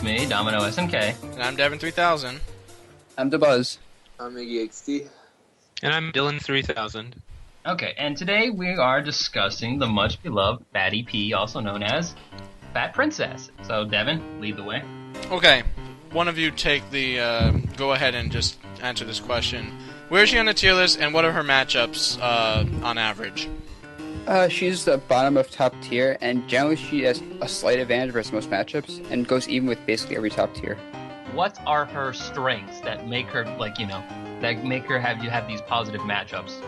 me, Domino SNK. And I'm Devin3000. I'm Dabuz. I'm iiGGYxD. And I'm Dillon3000. Okay, and today we are discussing the much-beloved Fatty P, also known as Fat Princess. So, Devin, lead the way. Okay, one of you take the, go ahead and just answer this question. Where is she on the tier list, and what are her matchups, on average? She's the bottom of top tier, and generally she has a slight advantage versus most matchups, and goes even with basically every top tier. What are her strengths that make her, that make her have these positive matchups?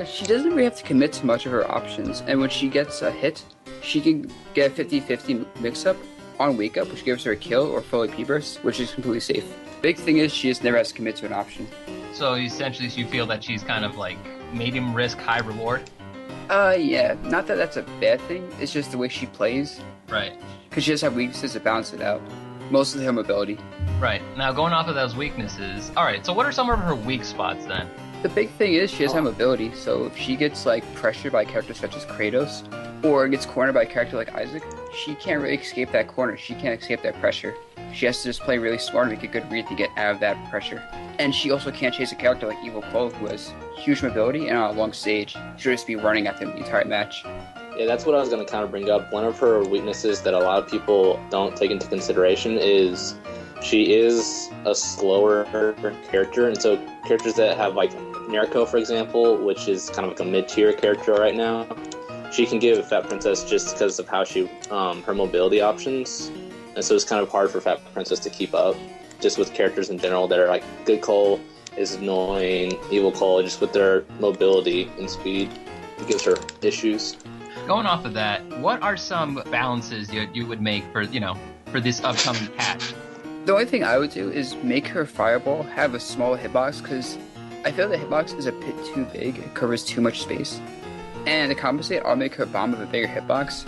She doesn't really have to commit to much of her options, and when she gets a hit, she can get a 50-50 mix-up on wake-up, which gives her a kill, or full AP burst, which is completely safe. Big thing is, she just never has to commit to an option. So, essentially, you feel that she's kind of, medium risk, high reward? Yeah. Not that that's a bad thing, it's just the way she plays. Right. Because she does have weaknesses to balance it out. Mostly her mobility. Right. Now, going off of those weaknesses, alright, so what are some of her weak spots, then? The big thing is she has high mobility, so if she gets pressured by characters such as Kratos, or gets cornered by a character like Isaac, she can't really escape that corner. She can't escape that pressure. She has to just play really smart and make a good read to get out of that pressure. And she also can't chase a character like Evil Cole, who has huge mobility, and on a long stage, she'll just be running at them the entire match. Yeah, that's what I was going to kind of bring up. One of her weaknesses that a lot of people don't take into consideration is she is a slower character, and so characters that have Narco, for example, which is kind of like a mid-tier character right now, she can give Fat Princess just because of how she her mobility options, and so it's kind of hard for Fat Princess to keep up, just with characters in general that are Good Cole is annoying, Evil Cole, just with their mobility and speed, it gives her issues. Going off of that, what are some balances you would make for this upcoming patch? The only thing I would do is make her Fireball have a smaller hitbox, because I feel the hitbox is a bit too big. It covers too much space. And to compensate, I'll make her Bomb with a bigger hitbox,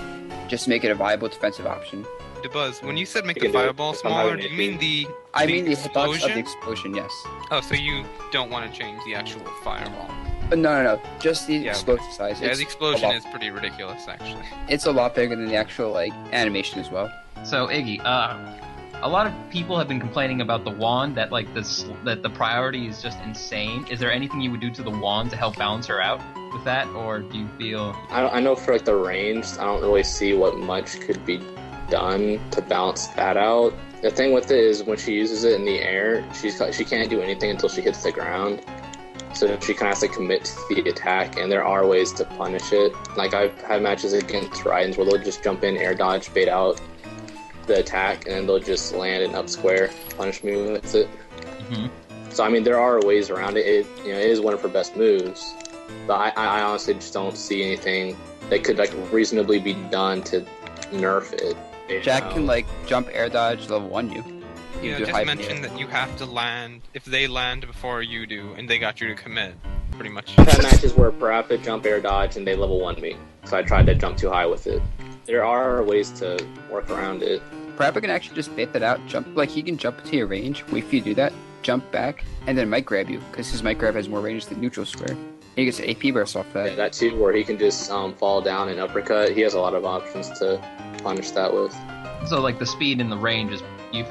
just to make it a viable defensive option. Dabuz, when you said make the Fireball smaller, do you mean the I mean the hitbox explosion? of the explosion, yes. Oh, so you don't want to change the actual Fireball? No. Just the Yeah, explosive size. Yeah, It's the explosion a lot- is pretty ridiculous, actually. It's a lot bigger than the actual, animation as well. So, Iggy, a lot of people have been complaining about the wand, that the priority is just insane. Is there anything you would do to the wand to help balance her out with that, or do you feel... I know for the range, I don't really see what much could be done to balance that out. The thing with it is when she uses it in the air, she can't do anything until she hits the ground. So she kind of has to commit to the attack, and there are ways to punish it. I've had matches against Raidens where they'll just jump in, air dodge, bait out the attack, and then they'll just land an up square, punish me with it. Mm-hmm. So there are ways around it. It is one of her best moves, but I honestly just don't see anything that could reasonably be done to nerf it. Jack can jump air dodge level 1 you. Yeah, just mention that you have to land, if they land before you do, and they got you to commit, pretty much. I've had matches where Parappa jump air dodge and they level 1 me, so I tried to jump too high with it. There are ways to work around it. Parappa can actually just bait that out, jump, he can jump to your range, wait for you to do that, jump back, and then might grab you, because his might grab has more range than neutral square. And he gets an AP burst off that. Yeah, that too, where he can just fall down and uppercut. He has a lot of options to punish that with. So, the speed and the range is, you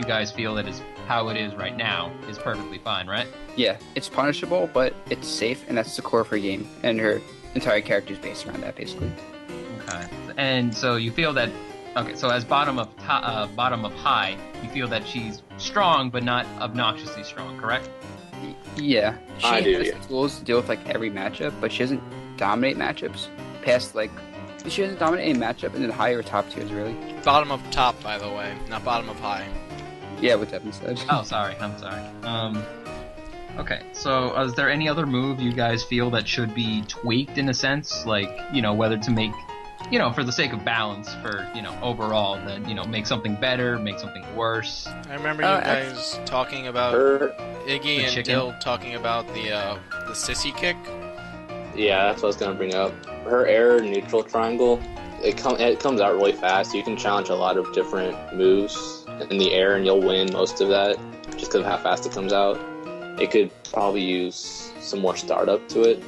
guys feel that is how it is right now is perfectly fine, right? Yeah, it's punishable, but it's safe, and that's the core of her game, and her entire character is based around that, basically. Okay. And so you feel that, okay, so as bottom of high, you feel that she's strong, but not obnoxiously strong, correct? Yeah. She I do, has yeah. tools to deal with, every matchup, but she doesn't dominate matchups past, she doesn't dominate any matchup in the higher or top tiers, really. Bottom of top, by the way, not bottom of high. Yeah, what Devin said. Oh, sorry, I'm sorry. Okay, so is there any other move you guys feel that should be tweaked in a sense? Whether to make, for the sake of balance, for, overall, that, make something better, make something worse. I remember you guys talking about Iggy and Dill talking about the sissy kick. Yeah, that's what I was going to bring up. Her air neutral triangle, it comes out really fast. You can challenge a lot of different moves in the air, and you'll win most of that just because of how fast it comes out. It could probably use some more startup to it.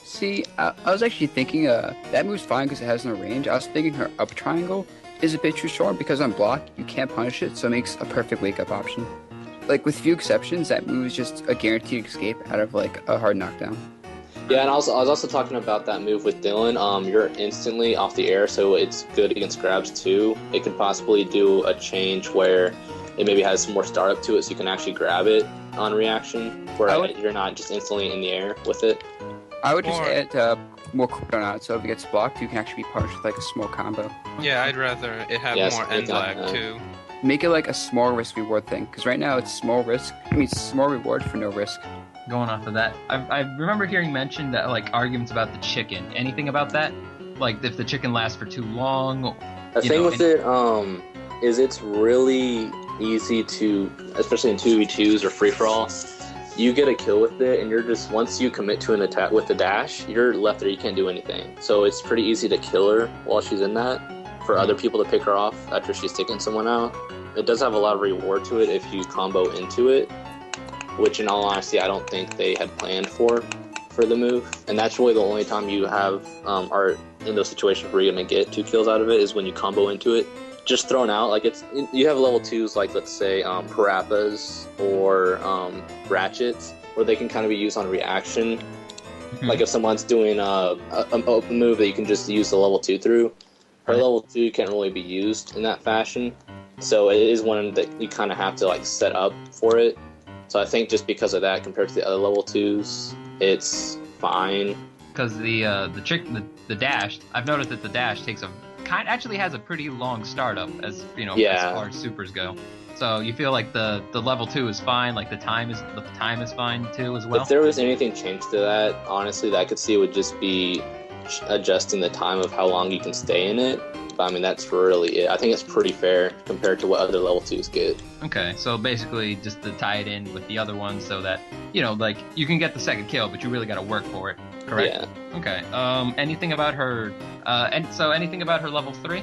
See, I was actually thinking that move's fine because it has no range. I was thinking her up triangle is a bit too strong because on block, you can't punish it, so it makes a perfect wake-up option. Like, with few exceptions, that move is just a guaranteed escape out of, like, a hard knockdown. Yeah, and I was also talking about that move with Dylan. You're instantly off the air, so it's good against grabs too. It could possibly do a change where it maybe has some more startup to it, so you can actually grab it on reaction, where you're not just instantly in the air with it. I would just add more cooldown on it, so if it gets blocked, you can actually be punished with like a small combo. Yeah, I'd rather it have more end lag too. Make it like a small risk reward thing, because right now it's small risk. I mean, small reward for no risk. Going off of that, I remember hearing mentioned that like arguments about the chicken. Anything about that? Like if the chicken lasts for too long. The thing with it is it's really easy to, especially in 2v2s or free for all. You get a kill with it, and you're just, once you commit to an attack with the dash, you're left there. You can't do anything. So it's pretty easy to kill her while she's in that. For other people to pick her off after she's taken someone out. It does have a lot of reward to it if you combo into it, which in all honesty I don't think they had planned for the move. And that's really the only time you have are in those situations where you're gonna get 2 kills out of it is when you combo into it. Just thrown out, like it's, you have level 2s like let's say Parappas or Ratchets, where they can kind of be used on reaction. Like if someone's doing an open move that you can just use the level 2 through. Her level 2 can't really be used in that fashion, so it is one that you kind of have to like set up for it. So I think just because of that, compared to the other level 2s, it's fine. Because the dash, I've noticed that the dash takes actually has a pretty long startup as as far as supers go. So you feel like the level 2 is fine, like the time is fine too as well. If there was anything changed to that, honestly, that I could see would just be adjusting the time of how long you can stay in it. But I mean, that's really it. I think it's pretty fair compared to what other level 2s get. Okay, so basically just to tie it in with the other ones so that, like, you can get the second kill, but you really gotta work for it, correct? Yeah. Okay, anything about her, anything about her level 3?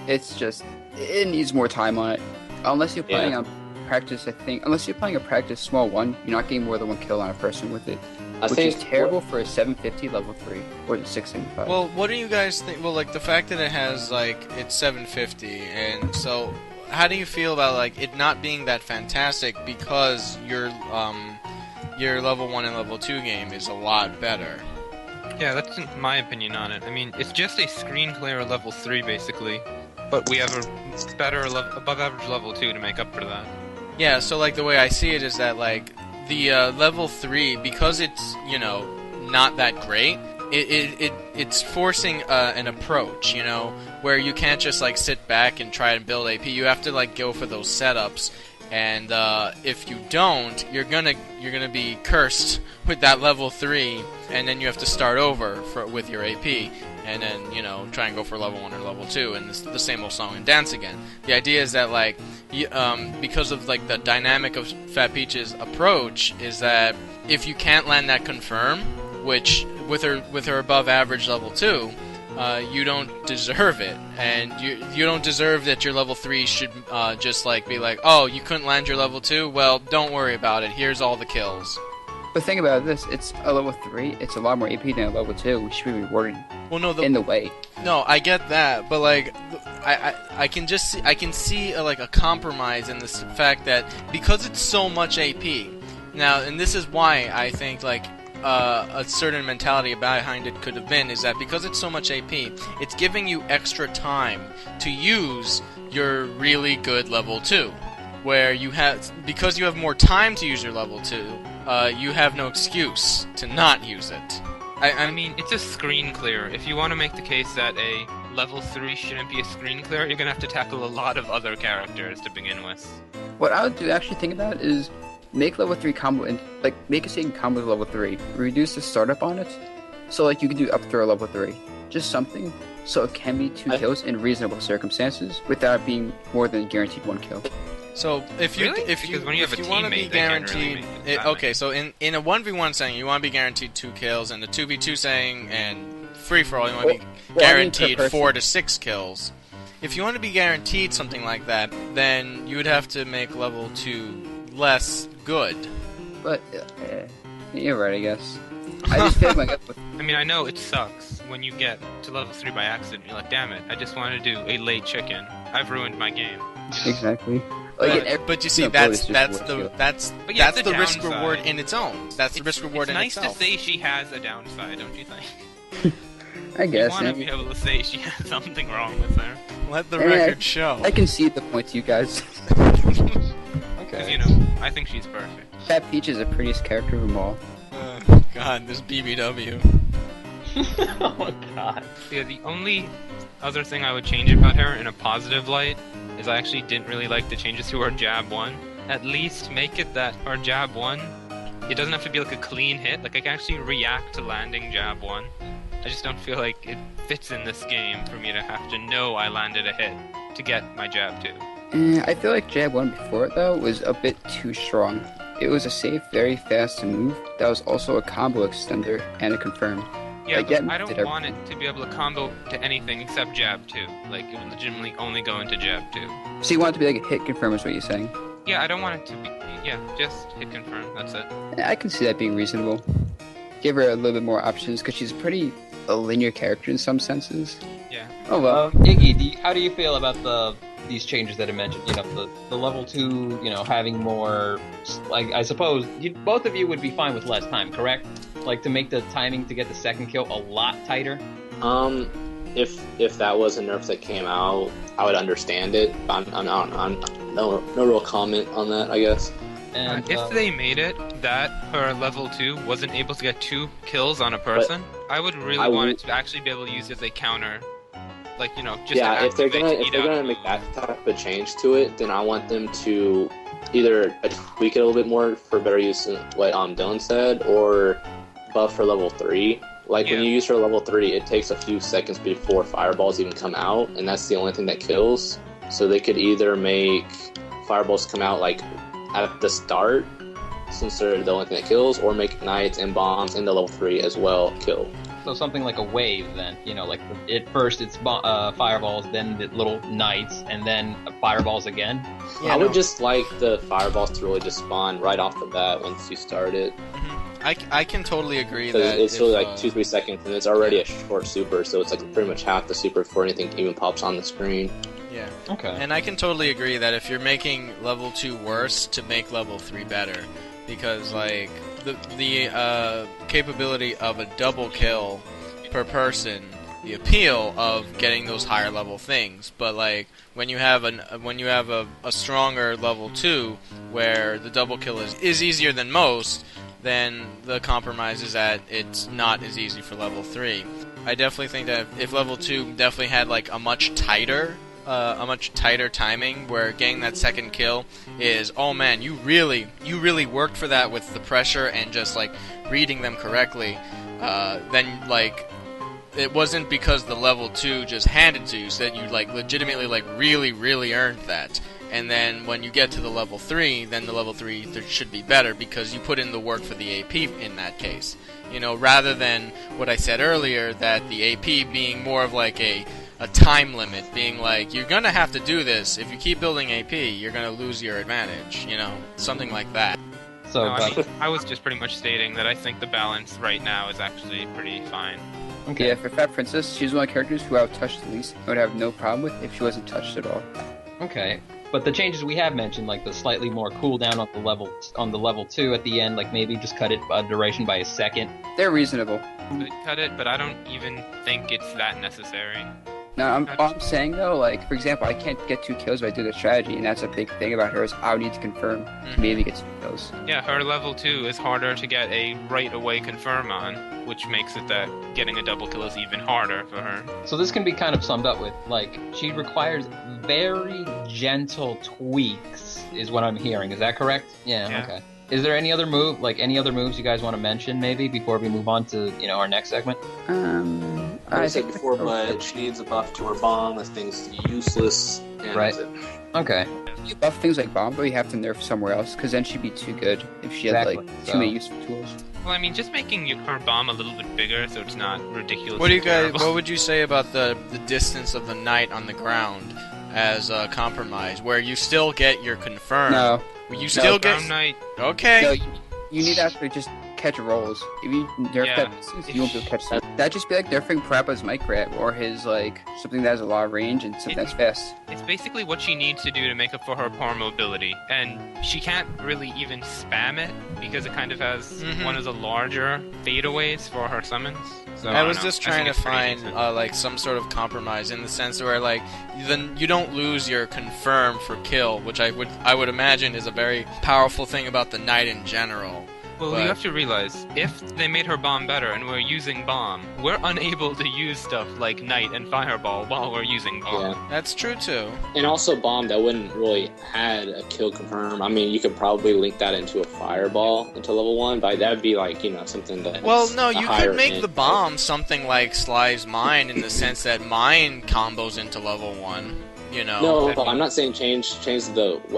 It's just, it needs more time on it. Unless you're playing on practice, unless you're playing a practice small 1, you're not getting more than 1 kill on a person with it. Which is terrible for a 750 level 3 or the 675. Well, what do you guys think? Well, like the fact that it has like it's 750, and so how do you feel about like it not being that fantastic because your level 1 and level 2 game is a lot better? Yeah, that's my opinion on it. I mean, it's just a screen clear level 3 basically, but we have a better above average level 2 to make up for that. Yeah, so like the way I see it is that like the level 3, because it's not that great, it's forcing an approach, where you can't just like sit back and try and build AP. You have to like go for those setups, and if you don't, you're gonna be cursed with that level 3, and then you have to start over with your AP, and then try and go for level 1 or level 2, and the same old song and dance again. The idea is that like because of like the dynamic of Fat Peach's approach is that if you can't land that confirm, which with her above average level 2, you don't deserve it, and you don't deserve that your level 3 should just like be like, oh, you couldn't land your level 2, well, don't worry about it, here's all the kills. But think about this, it's a level 3, it's a lot more AP than a level 2, which should be rewarded in the way. No, I get that, but like, I can see like a compromise in this fact that because it's so much AP, now, and this is why I think like a certain mentality behind it could have been, is that because it's so much AP, it's giving you extra time to use your really good level 2, where because you have more time to use your level 2, you have no excuse to not use it. I mean, it's a screen clear. If you want to make the case that a level 3 shouldn't be a screen clear, you're going to have to tackle a lot of other characters to begin with. What I would actually think about is make level 3 combo, and like make a second combo with level 3. Reduce the startup on it, so like you can do up throw level 3. Just something so it can be 2 kills in reasonable circumstances without being more than guaranteed 1 kill. So if you when you have a want to be teammate, they can't really guaranteed, make it okay, so in a 1v1 setting you want to be guaranteed 2 kills, and a 2v2 setting and free for all you want to be guaranteed 4 to 6 kills. If you want to be guaranteed something like that, then you would have to make level 2 less good. But You're right, I guess. I just feel like I mean, I know it sucks when you get to level 3 by accident. You're like, damn it, I just want to do a late chicken. I've ruined my game. exactly. Like, But you see, no, that's it's just the risk reward in its own. That's the risk reward in It's nice itself. to say she has a downside, don't you think? I guess. You want to be able to say she has something wrong with her. Let the And record show. I can see the point to you guys. Because, you know, I think she's perfect. That Peach is the prettiest character of them all. God, this BBW. Oh god. Yeah, the only other thing I would change about her in a positive light is I actually didn't really like the changes to her jab 1. At least make it that her jab 1, it doesn't have to be like a clean hit. Like, I can actually react to landing jab 1. I just don't feel like it fits in this game for me to have to know I landed a hit to get my jab 2. I feel like Jab 1 before it, though, was a bit too strong. It was a safe, very fast to move that was also a combo extender and a confirm. Yeah, Like, but yeah, I don't did want it to be able to combo to anything except jab 2. Like, it would legitimately only go into jab 2. So you want it to be like a hit confirm is what you're saying? Yeah, I don't want it to be... Yeah, just hit confirm, that's it. I can see that being reasonable. Give her a little bit more options, because she's a linear character in some senses. Yeah. Oh well. Iggy, how do you feel about these changes that I mentioned? You know, the level 2, you know, having more, like, I suppose both of you would be fine with less time, correct? Like, to make the timing to get the second kill a lot tighter? If that was a nerf that came out, I would understand it. I'm no real comment on that, I guess. And If they made it that her level 2 wasn't able to get 2 kills on a person, I would really want it to actually be able to use it as a counter. Like, you know, just yeah, to if they're activate gonna make that type of change to it, then I want them to either tweak it a little bit more for better use in what Dylan said, or buff for level 3. Like, when you use her level 3, it takes a few seconds before fireballs even come out, and that's the only thing that kills. So they could either make fireballs come out, like, at the start, since they're the only thing that kills, or make ignites and bombs in the level 3 as well kill. So something like a wave, then, you know, like first it's fireballs, then the little knights, and then fireballs again. Yeah, I would just like the fireballs to really just spawn right off the bat once you start it. I can totally agree that It's really like 2-3 seconds, and it's already a short super, so it's like pretty much half the super before anything even pops on the screen. Yeah. Okay. And I can totally agree that if you're making level 2 worse, to make level 3 better, because like the capability of a double kill per person, the appeal of getting those higher level things, but like when you have a stronger level 2 where the double kill is easier than most, then the compromise is that it's not as easy for level 3. I definitely think that if level 2 definitely had like a much tighter timing, where getting that second kill is, oh man, you really worked for that with the pressure and just like reading them correctly, then like it wasn't because the level 2 just handed to you, so that you like legitimately like really earned that. And then when you get to the level 3, then the level 3 should be better because you put in the work for the AP in that case. You know, rather than what I said earlier, that the AP being more of like a time limit, being like, you're gonna have to do this. If you keep building AP, you're gonna lose your advantage. You know, something like that. So, No, I was just pretty much stating that I think the balance right now is actually pretty fine. okay. Yeah, for Fat Princess, she's one of the characters who I would touch the least and would have no problem with if she wasn't touched at all. Okay. But the changes we have mentioned, like the slightly more cooldown on the level 2 at the end, like maybe just cut it duration by a second. They're reasonable. Could cut it, but I don't even think it's that necessary. Now, all I'm saying though, like, for example, I can't get 2 kills if I do the strategy, and that's a big thing about her, is I would need to confirm to maybe get 2 kills. Yeah, her level 2 is harder to get a right away confirm on, which makes it that getting a double kill is even harder for her. So this can be kind of summed up with, like, she requires very gentle tweaks, is what I'm hearing. Is that correct? Yeah. Okay. Is there any other any other moves you guys want to mention, maybe, before we move on to, you know, our next segment? Like I said before, but she needs a buff to her bomb. That thing's useless. And Right. that's it. Okay. You buff things like Bomb, but you have to nerf somewhere else, because then she'd be too good if she had, Exactly. like, too many useful tools. Well, I mean, just making her bomb a little bit bigger so it's not ridiculous. What do you guys? What would you say about the distance of the knight on the ground as a compromise, where you still get your confirm? No. You still get. Knight. Okay. No, you need to actually just catch rolls. If you nerf Yeah. that distance, you won't be able to catch them. That'd just be like nerfing Parappa's mic grab, or his, like, something that has a lot of range and something that's fast. It's basically what she needs to do to make up for her poor mobility, and she can't really even spam it because it kind of has one of the larger fadeaways for her summons. So, I was don't know. just I think trying to it's pretty find decent. like some sort of compromise in the sense where like then you don't lose your confirm for kill, which I would imagine is a very powerful thing about the knight in general. Well, but- you have to realize, if they made her bomb better and we're using bomb, we're unable to use stuff like Knight and Fireball while we're using bomb. Yeah. That's true too. And also bomb that wouldn't really add a kill confirm. I mean, you could probably link that into a fireball into level 1, but that would be like, something that. Well, no, you could make the bomb something like Sly's mine in the sense that mine combos into level 1. No, I'm not saying change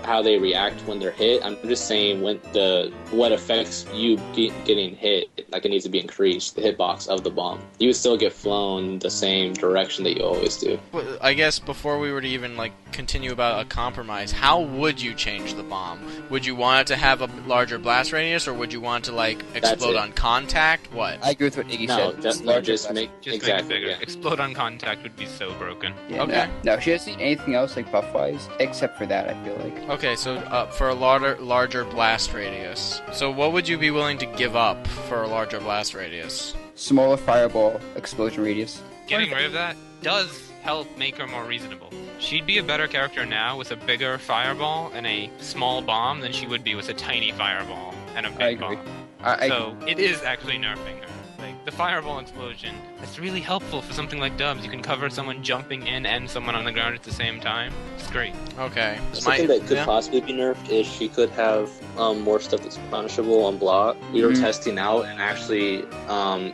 how they react when they're hit. I'm just saying what affects you getting hit, like it needs to be increased, the hitbox of the bomb. You would still get flown the same direction that you always do. I guess before we were to even like continue about a compromise, how would you change the bomb? Would you want it to have a larger blast radius, or would you want to like explode on contact? What? I agree with what Iggy No, said. just make Just exactly. make it bigger. Yeah. Explode on contact would be so broken. Yeah, Okay. No, she doesn't need anything else like buff wise, except for that. I feel like Okay, so for a larger blast radius. So what would you be willing to give up for a larger blast radius? smaller fireball explosion radius. Getting rid of that does help make her more reasonable. She'd be a better character now with a bigger fireball and a small bomb than she would be with a tiny fireball and a big I agree. bomb. So it is actually nerfing her. Like the fireball explosion, it's really helpful for something like Dubs. You can cover someone jumping in and someone on the ground at the same time. It's great. Okay. Something that could possibly be nerfed is she could have more stuff that's punishable on block. We were testing out and actually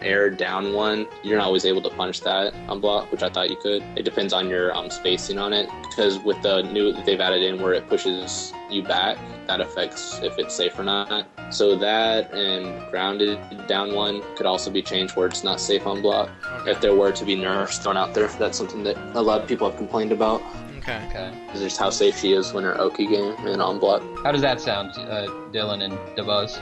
air down one. You're not always able to punish that on block, which I thought you could. It depends on your spacing on it, because with the new that they've added in where it pushes you back, that affects if it's safe or not. So that and grounded down one could also be changed where it's not safe on block. If there were to be nerfs thrown out there, that's something that a lot of people have complained about. Okay. Okay. Is just how safe she is when her Oki game and on block. How does that sound, Dylan and Dabuz?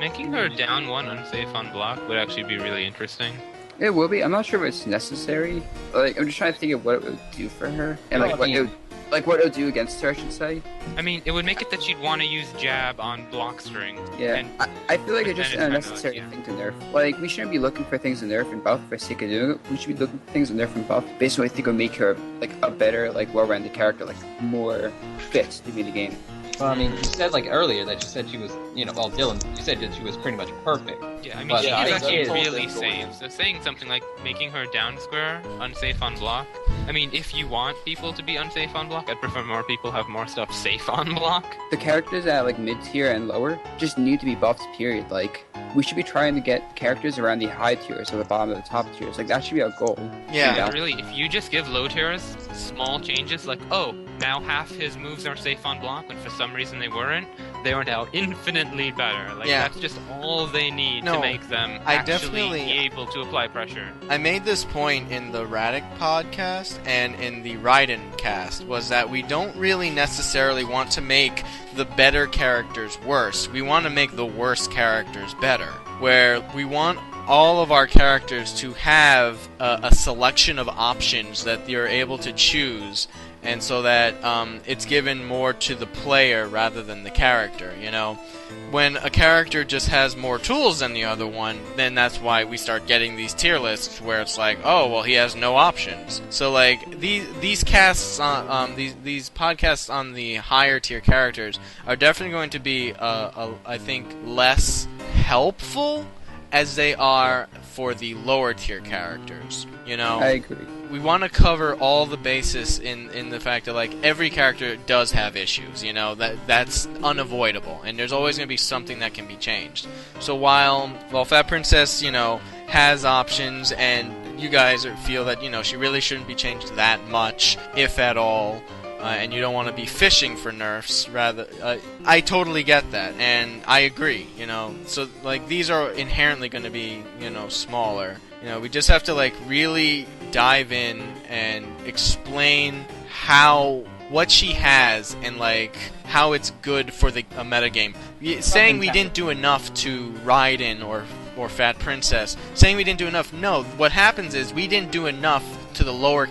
Making her down one unsafe on block would actually be really interesting. It will be. I'm not sure if it's necessary. Like, I'm just trying to think of what it would do for her, and Well, like what it would do against her, I should say. I mean, it would make it that she'd want to use jab on block string. Yeah, And I feel like but it's just then an it's kinda unnecessary like, thing to nerf. Like, we shouldn't be looking for things to nerf and buff for the sake of doing it. We should be looking for things to nerf and buff based on what I think would make her like a better, like well-rounded character, like more fit to be the game. Well, I mean, you said like earlier that you said she was, Dylan, you said that she was pretty much perfect. Yeah, I mean, But she I is think actually it is- really safe. So saying something like making her down square, unsafe on block. I mean, if you want people to be unsafe on block, I'd prefer more people have more stuff safe on block. The characters at like mid-tier and lower just need to be buffed, period. Like, we should be trying to get characters around the high tiers or the bottom of the top tiers. Like, that should be our goal. Yeah. Yeah. Really, if you just give low tiers small changes, like, oh, now half his moves are safe on block, when for some reason they weren't, they are now infinitely better. Like, Yeah. that's just all they need No, to make them I actually definitely- be able to apply pressure. I made this point in the Radic podcast and in the Raiden cast, was that we don't really necessarily want to make the better characters worse. We want to make the worst characters better. Where we want all of our characters to have a selection of options that you're able to choose, and so that it's given more to the player rather than the character, When a character just has more tools than the other one, then that's why we start getting these tier lists where it's like, oh, well, he has no options. So, like, these casts on these podcasts on the higher tier characters are definitely going to be, I think, less helpful as they are for the lower tier characters. I agree. We want to cover all the bases in the fact that, like, every character does have issues, that's unavoidable, and there's always going to be something that can be changed. So while Fat Princess, has options, and you guys feel that, she really shouldn't be changed that much, if at all, and you don't want to be fishing for nerfs, rather, I totally get that, and I agree, so, like, these are inherently going to be, smaller. We just have to, like, really dive in and explain how what she has and like how it's good for the metagame. Saying we didn't do enough to Raiden or Fat Princess, saying we didn't do enough. No, what happens is we didn't do enough to the lower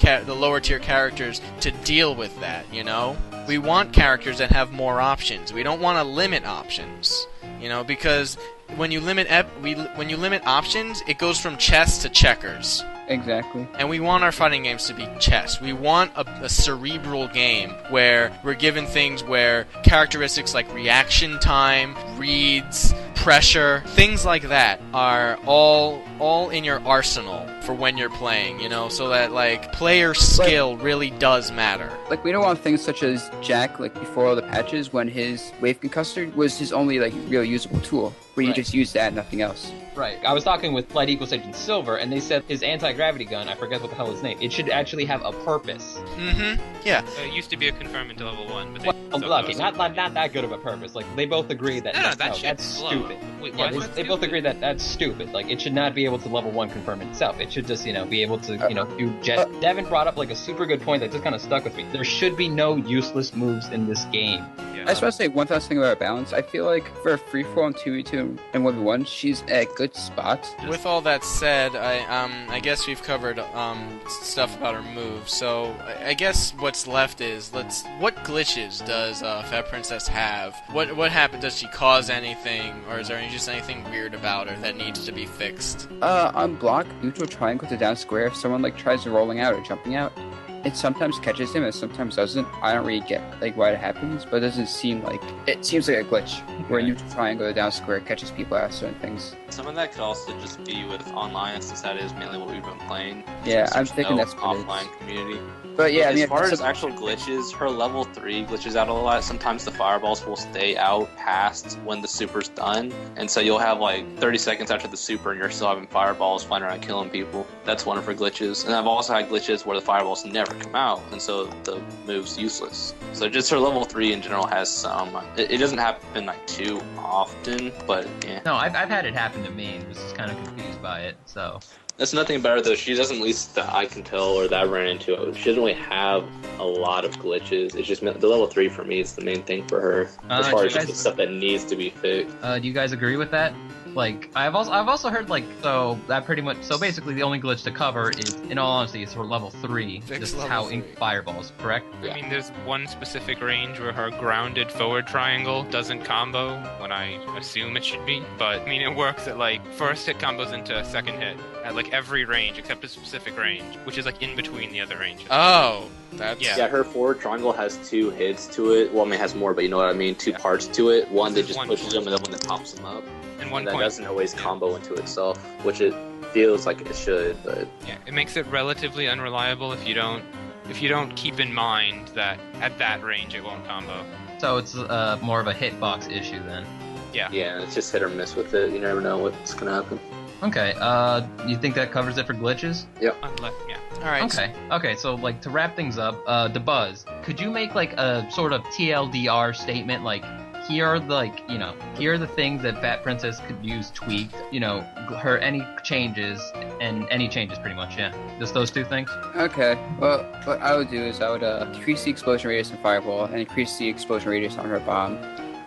tier characters to deal with that. You know, we want characters that have more options. We don't want to limit options. You know, because when you limit options, it goes from chess to checkers. Exactly. And we want our fighting games to be chess. We want a cerebral game where we're given things where characteristics like reaction time, reads, pressure, things like that are all in your arsenal for when you're playing, you know, so that like player skill really does matter. Like we don't want things such as Jack, like before all the patches, when his wave concussor was his only like real usable tool, where you just use that and nothing else. Right. I was talking with Flight Equals Agent Silver, and they said his anti-gravity gun, I forget what the hell his name, it should actually have a purpose. Mm-hmm. Yeah. It used to be a confirm into level 1, but Okay, not that good of a purpose. Like, they both agree that that's stupid. Wait, yeah, they both agree that that's stupid. Like, it should not be able to level 1 confirm itself. It should just, be able to, do jet. Devin brought up, like, a super good point that just kind of stuck with me. There should be no useless moves in this game. I just want to say one last thing about balance. I feel like for a free-for-all and 2v2 and 1v1, she's at good spots. With all that said, I guess we've covered stuff about her moves. So I guess what's left is what glitches does Fat Princess have? What happened? Does she cause anything, or is there just anything weird about her that needs to be fixed? On block, neutral triangle to down square. If someone like tries rolling out or jumping out, it sometimes catches him and sometimes doesn't. I don't really get like why it happens, but it doesn't seem like it seems like a glitch where neutral triangle to down square catches people out of certain things. Some of that could also just be with online, since that is mainly what we've been playing. Yeah, I'm thinking that's offline community. But yeah, as far as actual glitches, her level 3 glitches out a lot. Sometimes the fireballs will stay out past when the super's done, and so you'll have like 30 seconds after the super and you're still having fireballs flying around killing people. That's one of her glitches. And I've also had glitches where the fireballs never come out, and so the move's useless. So just her level 3 in general has some. It doesn't happen like too often, but yeah. No, I've had it happen to me and was just kind of confused by it, so... That's nothing better though. She doesn't, at least that I can tell or that I ran into it. She doesn't really have a lot of glitches. It's just the level 3 for me is the main thing for her, as far as just the stuff that needs to be fixed. Do you guys agree with that? Like, I've also heard like so basically the only glitch to cover is, in all honesty, is for level 3. This is how ink fireballs, correct? I mean, there's one specific range where her grounded forward triangle doesn't combo when I assume it should be, but I mean it works at like first hit combos into a second hit at like every range except a specific range, which is like in between the other ranges. Oh, that's... Yeah, her forward triangle has 2 hits to it. Well, I mean, it has more, but you know what I mean. 2 parts to it. One that just pushes them, and then one that pops them up. And that doesn't always combo into itself, which it feels like it should, but... Yeah, it makes it relatively unreliable if you don't keep in mind that at that range it won't combo. So it's more of a hitbox issue then. Yeah. Yeah, it's just hit or miss with it. You never know what's gonna happen. Okay, you think that covers it for glitches? Yep. Yeah. Alright. Okay, so like to wrap things up, Dabuz, could you make like a sort of TLDR statement, like here are the things that Fat Princess could use tweaked, her any changes pretty much, yeah. Just those 2 things? Okay, well, what I would do is I would decrease the explosion radius on Fireball and increase the explosion radius on her bomb.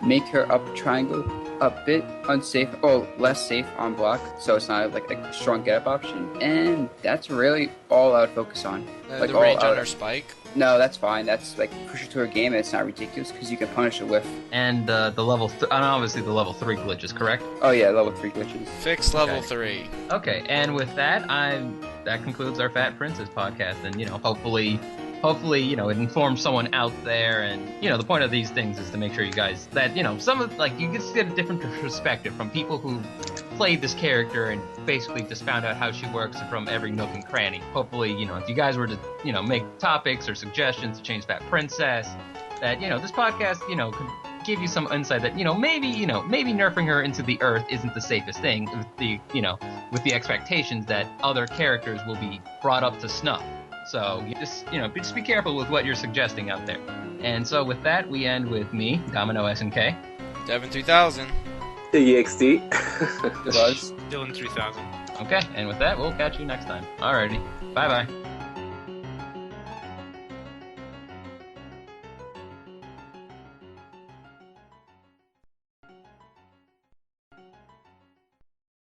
Make her up triangle a bit unsafe, or less safe on block, so it's not like a strong get-up option. And that's really all I would focus on. Like the range on her spike? No, that's fine. That's like push her to her game, and it's not ridiculous because you can punish it with. And the level, obviously the level 3 glitches, correct? Oh yeah, level 3 glitches. Fix level 3. Okay, and with that, that concludes our Fat Princess podcast, and hopefully, it informs someone out there, and the point of these things is to make sure you guys that some of you just get a different perspective from people who played this character and basically just found out how she works from every nook and cranny. Hopefully, if you guys were to make topics or suggestions to change Fat Princess, that this podcast could give you some insight that maybe nerfing her into the earth isn't the safest thing with the expectations that other characters will be brought up to snuff. So just be careful with what you're suggesting out there. And so with that, we end with me, Domino SNK, Devin3000, iiGGYxD, Dabuz, Dillon3000. Okay, and with that, we'll catch you next time. Alrighty, bye bye.